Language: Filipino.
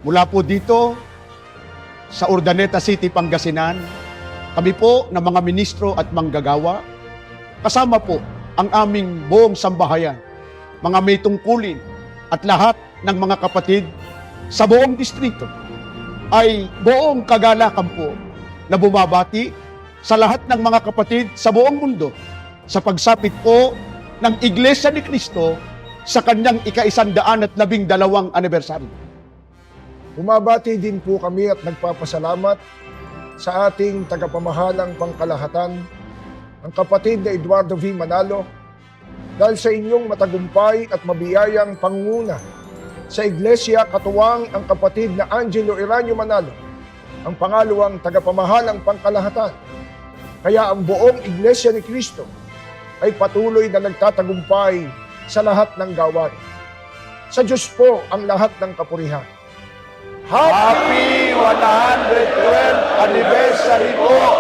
Mula po dito sa Urdaneta City, Pangasinan, kami po ng mga ministro at manggagawa, kasama po ang aming buong sambahayan, mga may tungkulin at lahat ng mga kapatid sa buong distrito ay buong kagalakan po na bumabati sa lahat ng mga kapatid sa buong mundo sa pagsapit po ng Iglesia ni Cristo sa kanyang ika-112 anibersaryo. Bumabati din po kami at nagpapasalamat sa ating tagapamahalang pangkalahatan, ang kapatid na Eduardo V. Manalo, dahil sa inyong matagumpay at mabiyayang pangunguna sa Iglesia, katuwang ang kapatid na Angelo Eranio Manalo, ang pangalawang tagapamahalang pangkalahatan. Kaya ang buong Iglesia ni Cristo ay patuloy na nagtatagumpay sa lahat ng gawain. Sa Diyos po ang lahat ng kapurihan. Happy 112th anniversary po!